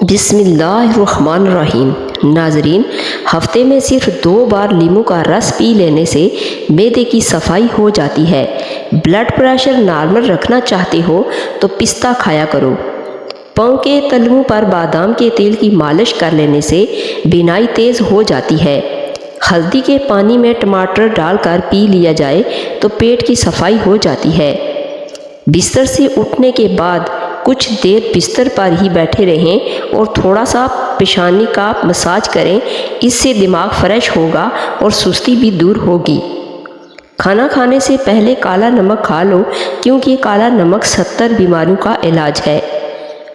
بسم اللہ الرحمن الرحیم۔ ناظرین، ہفتے میں صرف 2 بار لیموں کا رس پی لینے سے معدے کی صفائی ہو جاتی ہے۔ بلڈ پریشر نارمل رکھنا چاہتے ہو تو پستہ کھایا کرو۔ پاؤں کے تلوؤں پر بادام کے تیل کی مالش کر لینے سے بینائی تیز ہو جاتی ہے۔ ہلدی کے پانی میں ٹماٹر ڈال کر پی لیا جائے تو پیٹ کی صفائی ہو جاتی ہے۔ بستر سے اٹھنے کے بعد کچھ دیر بستر پر ہی بیٹھے رہیں اور تھوڑا سا پیشانی کا مساج کریں، اس سے دماغ فریش ہوگا اور سستی بھی دور ہوگی۔ کھانا کھانے سے پہلے کالا نمک کھا لو، کیونکہ کالا نمک 70 بیماریوں کا علاج ہے۔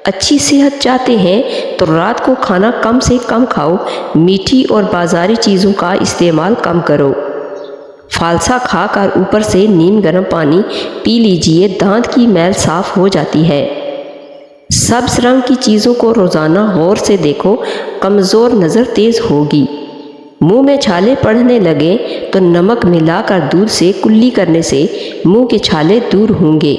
اچھی صحت چاہتے ہیں تو رات کو کھانا کم سے کم کھاؤ، میٹھی اور بازاری چیزوں کا استعمال کم کرو۔ فالسا کھا کر اوپر سے نیم گرم پانی پی لیجئے، دانت کی میل صاف ہو جاتی ہے۔ سبز رنگ کی چیزوں کو روزانہ غور سے دیکھو، کمزور نظر تیز ہوگی۔ منہ میں چھالے پڑنے لگیں تو نمک ملا کر دودھ سے کلی کرنے سے منہ کے چھالے دور ہوں گے۔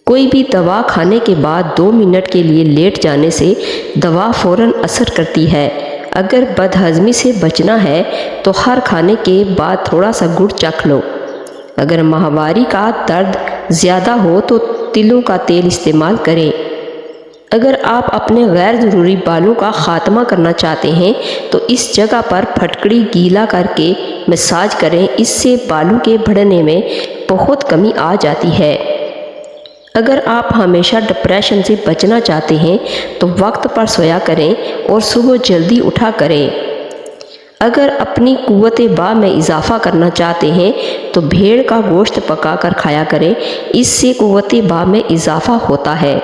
کوئی بھی دوا کھانے کے بعد 2 منٹ کے لیے لیٹ جانے سے دوا فوراً اثر کرتی ہے۔ اگر بد ہضمی سے بچنا ہے تو ہر کھانے کے بعد تھوڑا سا گڑ چکھ لو۔ اگر ماہواری کا درد زیادہ ہو تو تلوں کا تیل استعمال کریں۔ اگر آپ اپنے غیر ضروری بالوں کا خاتمہ کرنا چاہتے ہیں تو اس جگہ پر پھٹکڑی گیلا کر کے مساج کریں، اس سے بالوں کے بڑھنے میں بہت کمی آ جاتی ہے۔ اگر آپ ہمیشہ ڈپریشن سے بچنا چاہتے ہیں تو وقت پر سویا کریں اور صبح جلدی اٹھا کریں۔ اگر اپنی قوت باہ میں اضافہ کرنا چاہتے ہیں تو بھیڑ کا گوشت پکا کر کھایا کریں، اس سے قوت باہ میں اضافہ ہوتا ہے۔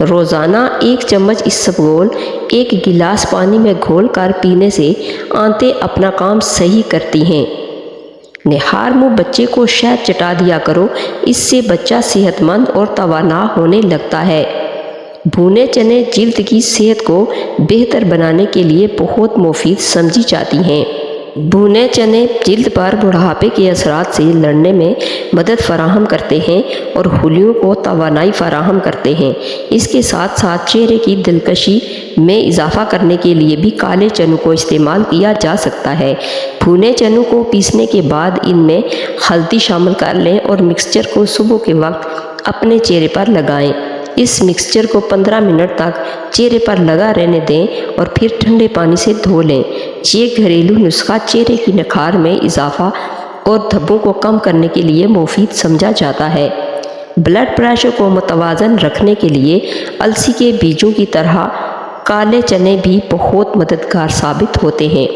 روزانہ 1 چمچ اسبگول 1 گلاس پانی میں گھول کر پینے سے آنتیں اپنا کام صحیح کرتی ہیں۔ نہار منہ بچے کو شہد چٹا دیا کرو، اس سے بچہ صحت مند اور توانا ہونے لگتا ہے۔ بھونے چنے جلد کی صحت کو بہتر بنانے کے لیے بہت مفید سمجھی جاتی ہیں۔ بھونے چنے جلد پر بڑھاپے کے اثرات سے لڑنے میں مدد فراہم کرتے ہیں اور خلیوں کو توانائی فراہم کرتے ہیں۔ اس کے ساتھ ساتھ چہرے کی دلکشی میں اضافہ کرنے کے لیے بھی کالے چنوں کو استعمال کیا جا سکتا ہے۔ بھونے چنوں کو پیسنے کے بعد ان میں ہلدی شامل کر لیں اور مکسچر کو صبح کے وقت اپنے چہرے پر لگائیں۔ اس مکسچر کو 15 منٹ تک چہرے پر لگا رہنے دیں اور پھر ٹھنڈے پانی سے دھو لیں۔ یہ گھریلو نسخہ چہرے کی نکھار میں اضافہ اور دھبوں کو کم کرنے کے لیے مفید سمجھا جاتا ہے۔ بلڈ پریشر کو متوازن رکھنے کے لیے السی کے بیجوں کی طرح کالے چنے بھی بہت مددگار ثابت ہوتے ہیں۔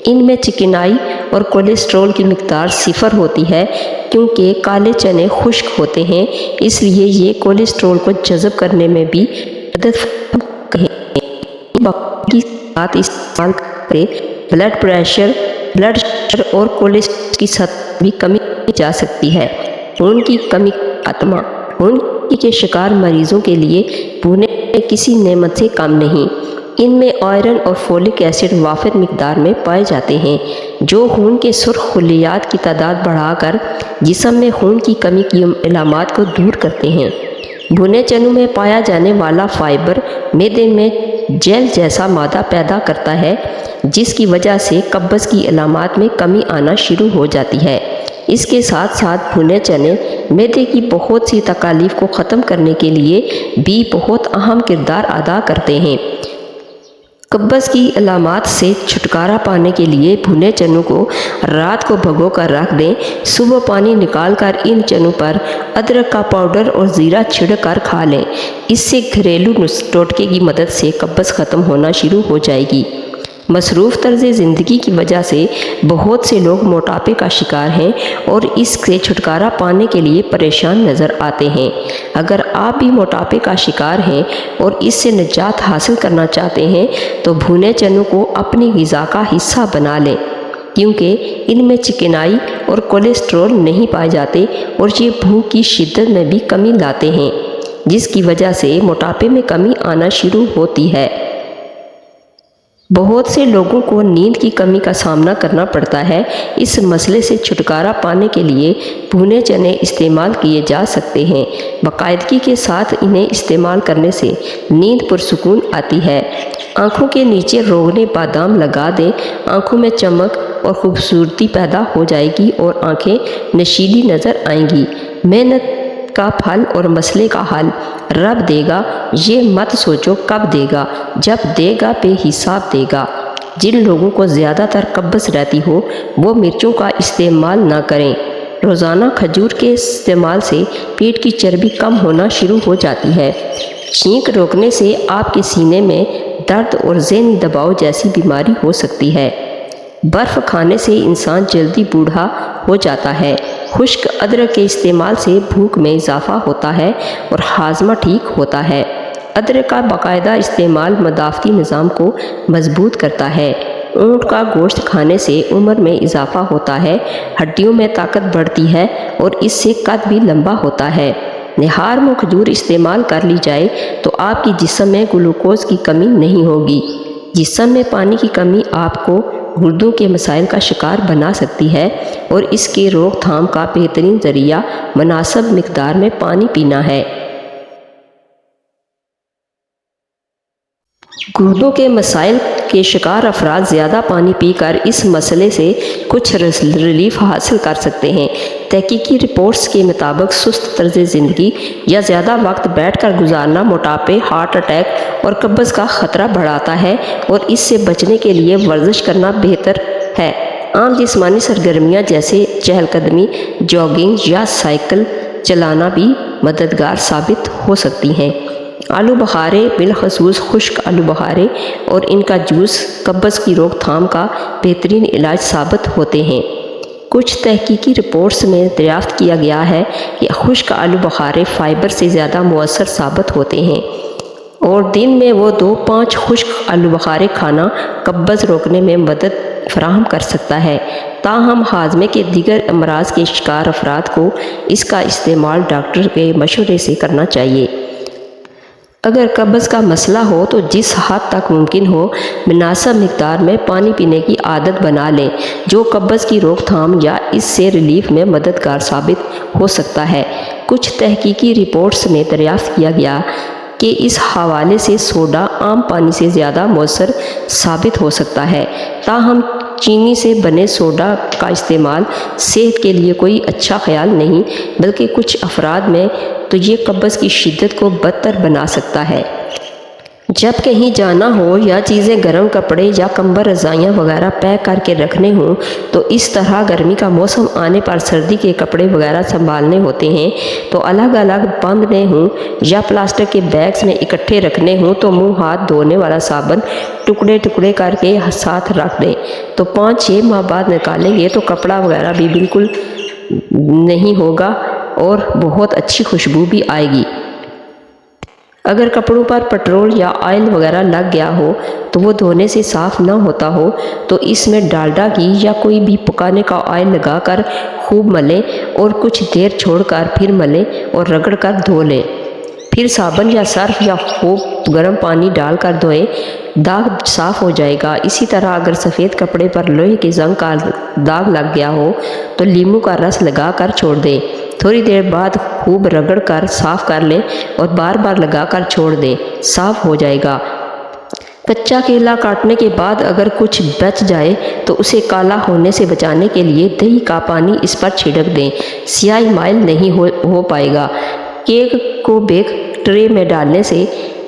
ان میں چکنائی اور کولیسٹرول کی مقدار 0 ہوتی ہے، کیونکہ کالے چنے خشک ہوتے ہیں، اس لیے یہ کولیسٹرول کو جذب کرنے میں بھی مدد فراہم کرتے ہیں۔ کے ساتھ استعمال کریں، بلڈ پریشر اور کولیسٹرول کی سطح بھی کمی کی جا سکتی ہے۔ خون کی کمی کا خاتمہ۔ خون کی کمی کے شکار مریضوں کے لیے بھونے کسی نعمت سے کم نہیں۔ ان میں آئرن اور فولک ایسڈ وافر مقدار میں پائے جاتے ہیں، جو خون کے سرخ خلیات کی تعداد بڑھا کر جسم میں خون کی کمی کی علامات کو دور کرتے ہیں۔ بھونے چنوں میں پایا جانے والا فائبر معدے میں جیل جیسا مادہ پیدا کرتا ہے، جس کی وجہ سے قبض کی علامات میں کمی آنا شروع ہو جاتی ہے۔ اس کے ساتھ ساتھ بھونے چنے معدے کی بہت سی تکالیف کو ختم کرنے کے لیے بھی بہت اہم کردار ادا کرتے ہیں۔ قبض کی علامات سے چھٹکارا پانے کے لیے بھونے چنوں کو رات کو بھگو کر رکھ دیں۔ صبح پانی نکال کر ان چنوں پر ادرک کا پاؤڈر اور زیرہ چھڑک کر کھا لیں۔ اس سے گھریلو ٹوٹکے کی مدد سے قبض ختم ہونا شروع ہو جائے گی۔ مصروف طرز زندگی کی وجہ سے بہت سے لوگ موٹاپے کا شکار ہیں اور اس سے چھٹکارا پانے کے لیے پریشان نظر آتے ہیں۔ اگر آپ بھی موٹاپے کا شکار ہیں اور اس سے نجات حاصل کرنا چاہتے ہیں تو بھونے چنوں کو اپنی غذا کا حصہ بنا لیں، کیونکہ ان میں چکنائی اور کولیسٹرول نہیں پائے جاتے اور یہ بھوک کی شدت میں بھی کمی لاتے ہیں، جس کی وجہ سے موٹاپے میں کمی آنا شروع ہوتی ہے۔ بہت سے لوگوں کو نیند کی کمی کا سامنا کرنا پڑتا ہے۔ اس مسئلے سے چھٹکارا پانے کے لیے بھونے چنے استعمال کیے جا سکتے ہیں۔ باقاعدگی کے ساتھ انہیں استعمال کرنے سے نیند پرسکون آتی ہے۔ آنکھوں کے نیچے روغن بادام لگا دیں، آنکھوں میں چمک اور خوبصورتی پیدا ہو جائے گی اور آنکھیں نشیلی نظر آئیں گی۔ محنت کا پھل اور مسئلے کا حل رب دے گا، یہ مت سوچو کب دے گا، جب دے گا بے حساب دے گا۔ جن لوگوں کو زیادہ تر قبض رہتی ہو وہ مرچوں کا استعمال نہ کریں۔ روزانہ کھجور کے استعمال سے پیٹ کی چربی کم ہونا شروع ہو جاتی ہے۔ چھینک روکنے سے آپ کے سینے میں درد اور ذہنی دباؤ جیسی بیماری ہو سکتی ہے۔ برف کھانے سے انسان جلدی بوڑھا ہو جاتا ہے۔ خشک ادرک کے استعمال سے بھوک میں اضافہ ہوتا ہے اور ہاضمہ ٹھیک ہوتا ہے۔ ادرک کا باقاعدہ استعمال مدافعتی نظام کو مضبوط کرتا ہے۔ اونٹ کا گوشت کھانے سے عمر میں اضافہ ہوتا ہے، ہڈیوں میں طاقت بڑھتی ہے اور اس سے قد بھی لمبا ہوتا ہے۔ نہار میں کھجور استعمال کر لی جائے تو آپ کی جسم میں گلوکوز کی کمی نہیں ہوگی۔ جسم میں پانی کی کمی آپ کو گردوں کے مسائل کا شکار بنا سکتی ہے اور اس کے روک تھام کا بہترین ذریعہ مناسب مقدار میں پانی پینا ہے۔ گردوں کے مسائل کے شکار افراد زیادہ پانی پی کر اس مسئلے سے کچھ ریلیف حاصل کر سکتے ہیں۔ تحقیقی رپورٹس کے مطابق سست طرز زندگی یا زیادہ وقت بیٹھ کر گزارنا موٹاپے، ہارٹ اٹیک اور قبض کا خطرہ بڑھاتا ہے اور اس سے بچنے کے لیے ورزش کرنا بہتر ہے۔ عام جسمانی سرگرمیاں جیسے چہل قدمی، جاگنگ یا سائیکل چلانا بھی مددگار ثابت ہو سکتی ہیں۔ آلو بخارے، بالخصوص خشک آلو بخارے اور ان کا جوس قبض کی روک تھام کا بہترین علاج ثابت ہوتے ہیں۔ کچھ تحقیقی رپورٹس میں دریافت کیا گیا ہے کہ خشک آلو بخارے فائبر سے زیادہ مؤثر ثابت ہوتے ہیں اور دن میں وہ 5 خشک آلو بخارے کھانا قبض روکنے میں مدد فراہم کر سکتا ہے۔ تاہم ہاضمے کے دیگر امراض کے شکار افراد کو اس کا استعمال ڈاکٹر کے مشورے سے کرنا چاہیے۔ اگر قبض کا مسئلہ ہو تو جس حد تک ممکن ہو مناسب مقدار میں پانی پینے کی عادت بنا لیں، جو قبض کی روک تھام یا اس سے ریلیف میں مددگار ثابت ہو سکتا ہے۔ کچھ تحقیقی رپورٹس میں دریافت کیا گیا کہ اس حوالے سے سوڈا عام پانی سے زیادہ مؤثر ثابت ہو سکتا ہے۔ تاہم چینی سے بنے سوڈا کا استعمال صحت کے لیے کوئی اچھا خیال نہیں، بلکہ کچھ افراد میں تو یہ قبض کی شدت کو بدتر بنا سکتا ہے۔ جب کہیں جانا ہو یا چیزیں گرم کپڑے یا کمبل رضائیاں وغیرہ پیک کر کے رکھنے ہوں تو اس طرح گرمی کا موسم آنے پر سردی کے کپڑے وغیرہ سنبھالنے ہوتے ہیں تو الگ الگ باندھنے ہوں یا پلاسٹک کے بیگز میں اکٹھے رکھنے ہوں تو منہ ہاتھ دھونے والا صابن ٹکڑے ٹکڑے کر کے ساتھ رکھ دیں تو 5-6 ماہ بعد نکالیں گے تو کپڑا وغیرہ بھی بالکل نہیں ہوگا اور بہت اچھی خوشبو بھی آئے گی۔ اگر کپڑوں پر پٹرول یا آئل وغیرہ لگ گیا ہو تو وہ دھونے سے صاف نہ ہوتا ہو تو اس میں ڈالڈا گھی یا کوئی بھی پکانے کا آئل لگا کر خوب ملیں اور کچھ دیر چھوڑ کر پھر ملیں اور رگڑ کر دھو لیں۔ پھر صابن یا سرف یا خوب گرم پانی ڈال کر دھوئیں، داغ صاف ہو جائے گا۔ اسی طرح اگر سفید کپڑے پر لوہے کے زنگ کا داغ لگ گیا ہو تو لیموں کا رس لگا کر چھوڑ دیں، تھوڑی دیر بعد خوب رگڑ کر صاف کر لیں اور بار بار لگا کر چھوڑ دیں، صاف ہو جائے گا۔ کچا کیلا کاٹنے کے بعد اگر کچھ بچ جائے تو اسے کالا ہونے سے بچانے کے لیے دہی کا پانی اس پر چھڑک دیں، سیاہی مائل نہیں ہو پائے گا۔ کیک کو بیک ٹرے میں ڈالنے سے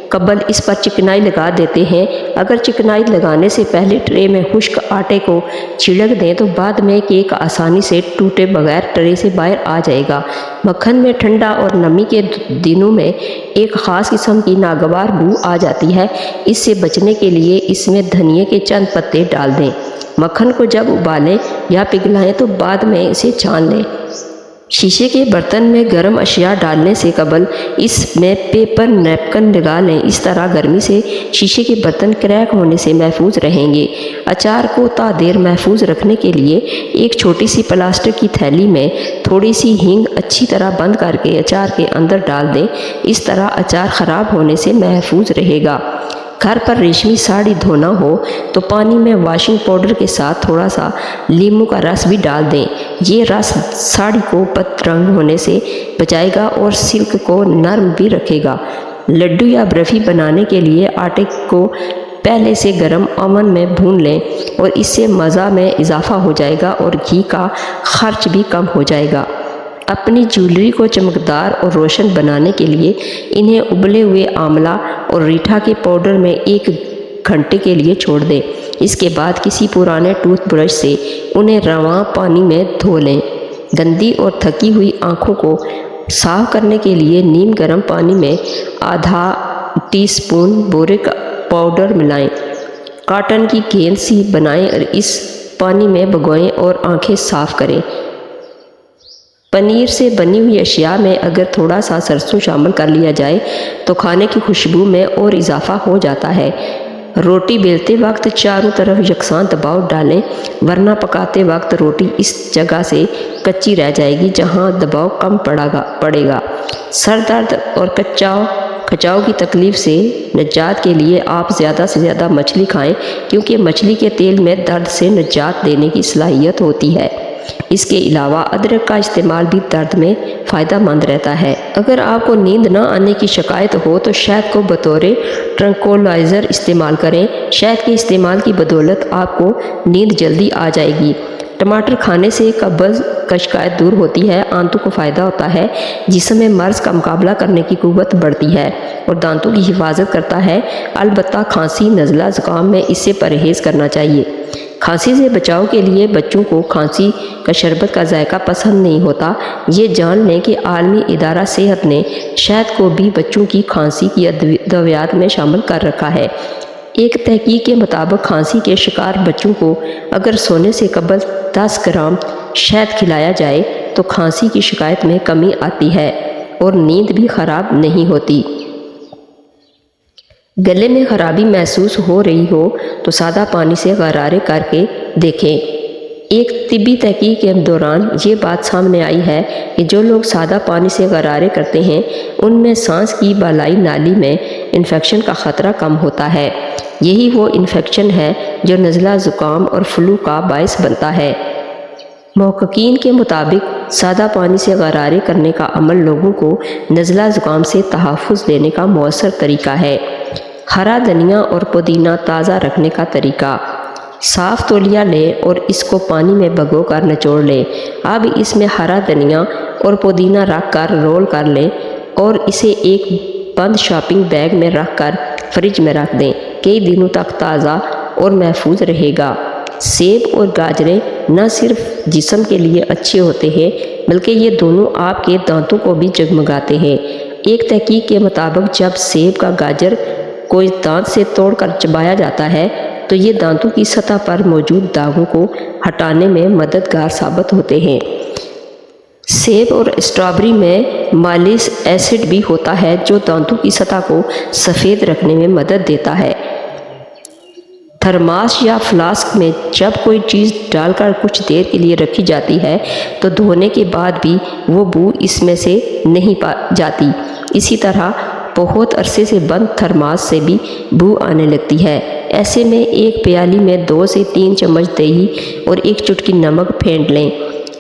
قبل اس پر چکنائی لگا دیتے ہیں۔ اگر چکنائی لگانے سے پہلے ٹرے میں خشک آٹے کو چھڑک دیں تو بعد میں کیک آسانی سے ٹوٹے بغیر ٹرے سے باہر آ جائے گا۔ مکھن میں ٹھنڈا اور نمی کے دنوں میں ایک خاص قسم کی ناگوار بو آ جاتی ہے، اس سے بچنے کے لیے اس میں دھنیے کے چند پتے ڈال دیں۔ مکھن کو جب ابالیں یا پگھلائیں تو بعد میں اسے چھان لیں۔ شیشے کے برتن میں گرم اشیاء ڈالنے سے قبل اس میں پیپر نیپکن لگا لیں، اس طرح گرمی سے شیشے کے برتن کریک ہونے سے محفوظ رہیں گے۔ اچار کو تا دیر محفوظ رکھنے کے لیے ایک چھوٹی سی پلاسٹک کی تھیلی میں تھوڑی سی ہینگ اچھی طرح بند کر کے اچار کے اندر ڈال دیں، اس طرح اچار خراب ہونے سے محفوظ رہے گا۔ گھر پر ریشمی ساڑی دھونا ہو تو پانی میں واشنگ پاؤڈر کے ساتھ تھوڑا سا لیموں کا رس بھی ڈال دیں۔ یہ رس ساڑی کو بد رنگ ہونے سے بچائے گا اور سلک کو نرم بھی رکھے گا۔ لڈو یا برفی بنانے کے لیے آٹے کو پہلے سے گرم اوون میں بھون لیں اور اس سے مزہ میں اضافہ ہو جائے گا اور گھی کا خرچ بھی کم ہو جائے گا۔ اپنی جیولری کو چمکدار اور روشن بنانے کے لیے انہیں ابلے ہوئے آملہ اور ریٹھا کے پاؤڈر میں 1 گھنٹے کے لیے چھوڑ دیں۔ اس کے بعد کسی پرانے ٹوتھ برش سے انہیں رواں پانی میں دھو لیں۔ گندی اور تھکی ہوئی آنکھوں کو صاف کرنے کے لیے نیم گرم پانی میں آدھا ٹی سپون بوریک پاؤڈر ملائیں۔ کاٹن کی گیند سی بنائیں اور اس پانی میں بھگوئیں اور آنکھیں صاف کریں۔ پنیر سے بنی ہوئی اشیاء میں اگر تھوڑا سا سرسوں شامل کر لیا جائے تو کھانے کی خوشبو میں اور اضافہ ہو جاتا ہے۔ روٹی بیلتے وقت چاروں طرف یکساں دباؤ ڈالیں ورنہ پکاتے وقت روٹی اس جگہ سے کچی رہ جائے گی جہاں دباؤ کم پڑے گا۔ سر درد اور کھچاؤ کی تکلیف سے نجات کے لیے آپ زیادہ سے زیادہ مچھلی کھائیں کیونکہ مچھلی کے تیل میں درد سے نجات دینے کی صلاحیت ہوتی ہے۔ اس کے علاوہ ادرک کا استعمال بھی درد میں فائدہ مند رہتا ہے۔ اگر آپ کو نیند نہ آنے کی شکایت ہو تو شہد کو بطور ٹرنکولائزر استعمال کریں۔ شہد کے استعمال کی بدولت آپ کو نیند جلدی آ جائے گی۔ ٹماٹر کھانے سے قبض کا شکایت دور ہوتی ہے، آنتوں کو فائدہ ہوتا ہے، جسم میں مرض کا مقابلہ کرنے کی قوت بڑھتی ہے اور دانتوں کی حفاظت کرتا ہے۔ البتہ کھانسی، نزلہ، زکام میں اس سے پرہیز کرنا چاہیے۔ کھانسی سے بچاؤ کے لیے بچوں کو کھانسی کا شربت کا ذائقہ پسند نہیں ہوتا۔ یہ جان لیں کہ عالمی ادارہ صحت نے شہد کو بھی بچوں کی کھانسی کی ادویات میں شامل کر رکھا ہے۔ ایک تحقیق کے مطابق کھانسی کے شکار بچوں کو اگر سونے سے قبل 10 گرام شہد کھلایا جائے تو کھانسی کی شکایت میں کمی آتی ہے اور نیند بھی خراب نہیں ہوتی۔ گلے میں خرابی محسوس ہو رہی ہو تو سادہ پانی سے غرارے کر کے دیکھیں۔ ایک طبی تحقیق کے دوران یہ بات سامنے آئی ہے کہ جو لوگ سادہ پانی سے غرارے کرتے ہیں ان میں سانس کی بالائی نالی میں انفیکشن کا خطرہ کم ہوتا ہے۔ یہی وہ انفیکشن ہے جو نزلہ، زکام اور فلو کا باعث بنتا ہے۔ محققین کے مطابق سادہ پانی سے غرارے کرنے کا عمل لوگوں کو نزلہ زکام سے تحفظ دینے کا مؤثر طریقہ ہے۔ ہرا دھنیا اور پودینہ تازہ رکھنے کا طریقہ: صاف تولیہ لیں اور اس کو پانی میں بھگو کر نچوڑ لیں۔ اب اس میں ہرا دھنیا اور پودینہ رکھ کر رول کر لیں اور اسے ایک بند شاپنگ بیگ میں رکھ کر فریج میں رکھ دیں۔ کئی دنوں تک تازہ اور محفوظ رہے گا۔ سیب اور گاجریں نہ صرف جسم کے لیے اچھے ہوتے ہیں بلکہ یہ دونوں آپ کے دانتوں کو بھی جگمگاتے ہیں۔ ایک تحقیق کے مطابق جب سیب کا گاجر کو دانت سے توڑ کر چبایا جاتا ہے تو یہ دانتوں کی سطح پر موجود داغوں کو ہٹانے میں مددگار ثابت ہوتے ہیں۔ سیب اور اسٹرابری میں مالک ایسڈ بھی ہوتا ہے جو دانتوں کی سطح کو سفید رکھنے میں مدد دیتا ہے۔ تھرماس یا فلاسک میں جب کوئی چیز ڈال کر کچھ دیر کے لیے رکھی جاتی ہے تو دھونے کے بعد بھی وہ بو اس میں سے نہیں جاتی۔ اسی طرح بہت عرصے سے بند تھرماس سے بھی بو آنے لگتی ہے۔ ایسے میں ایک پیالی میں 2 سے 3 چمچ دہی اور 1 چٹکی نمک پھینٹ لیں۔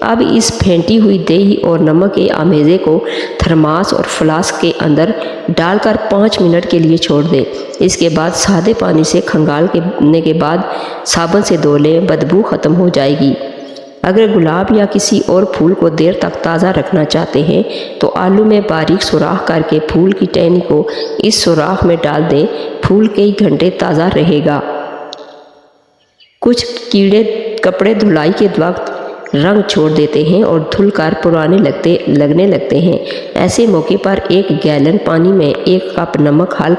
اب اس پھینٹی ہوئی دہی اور نمک کے آمیزے کو تھرماس اور فلاسک کے اندر ڈال کر 5 منٹ کے لیے چھوڑ دیں۔ اس کے بعد سادے پانی سے کھنگالنے کے بعد صابن سے دھو لیں، بدبو ختم ہو جائے گی۔ اگر گلاب یا کسی اور پھول کو دیر تک تازہ رکھنا چاہتے ہیں تو آلو میں باریک سوراخ کر کے پھول کی ٹہنی کو اس سوراخ میں ڈال دیں۔ پھول کئی گھنٹے تازہ رہے گا۔ کچھ کیڑے کپڑے دھلائی کے وقت رنگ چھوڑ دیتے ہیں اور دھل کر پرانے لگنے لگتے ہیں۔ ایسے موقع پر 1 گیلن پانی میں 1 کپ نمک حل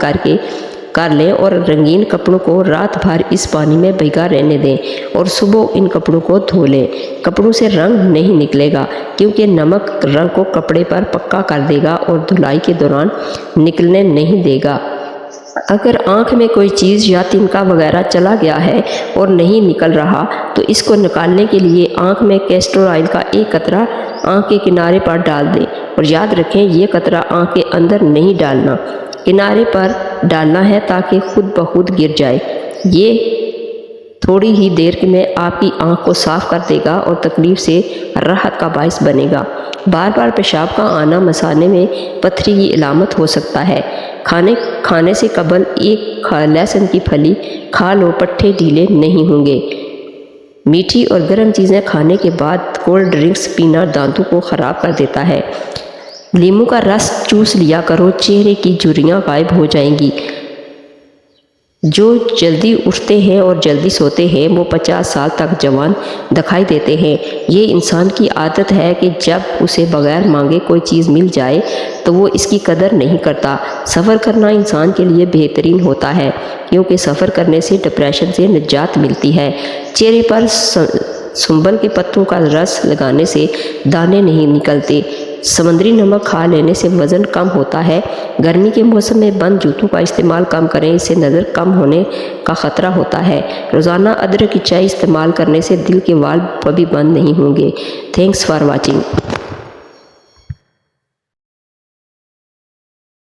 کر لیں اور رنگین کپڑوں کو رات بھر اس پانی میں بھیگا رہنے دیں اور صبح ان کپڑوں کو دھو لیں۔ کپڑوں سے رنگ نہیں نکلے گا کیونکہ نمک رنگ کو کپڑے پر پکا کر دے گا اور دھلائی کے دوران نکلنے نہیں دے گا۔ اگر آنکھ میں کوئی چیز یا تنکا وغیرہ چلا گیا ہے اور نہیں نکل رہا تو اس کو نکالنے کے لیے آنکھ میں کیسٹر آئل کا 1 قطرہ آنکھ کے کنارے پر ڈال دیں اور یاد رکھیں یہ قطرہ آنکھ کے اندر نہیں ڈالنا۔ کنارے پر ڈالنا ہے تاکہ خود بخود گر جائے۔ یہ تھوڑی ہی دیر میں آپ کی آنکھ کو صاف کر دے گا اور تکلیف سے راحت کا باعث بنے گا۔ بار بار پیشاب کا آنا مثانے میں پتھری کی علامت ہو سکتا ہے۔ کھانے سے قبل ایک لہسن کی پھلی کھا لو، پٹھے ڈھیلے نہیں ہوں گے۔ میٹھی اور گرم چیزیں کھانے کے بعد کولڈ ڈرنکس پینا دانتوں کو خراب کر دیتا ہے۔ لیموں کا رس چوس لیا کرو، چہرے کی جھریاں غائب ہو جائیں گی۔ جو جلدی اٹھتے ہیں اور جلدی سوتے ہیں وہ 50 سال تک جوان دکھائی دیتے ہیں۔ یہ انسان کی عادت ہے کہ جب اسے بغیر مانگے کوئی چیز مل جائے تو وہ اس کی قدر نہیں کرتا۔ سفر کرنا انسان کے لیے بہترین ہوتا ہے کیونکہ سفر کرنے سے ڈپریشن سے نجات ملتی ہے۔ چہرے پر سنبل کے پتوں کا رس لگانے سے دانے نہیں نکلتے۔ سمندری نمک کھا لینے سے وزن کم ہوتا ہے۔ گرمی کے موسم میں بند جوتوں کا استعمال کم کریں، اس سے نظر کم ہونے کا خطرہ ہوتا ہے۔ روزانہ ادرک کی چائے استعمال کرنے سے دل کے والو کبھی بند نہیں ہوں گے۔ Thanks for watching.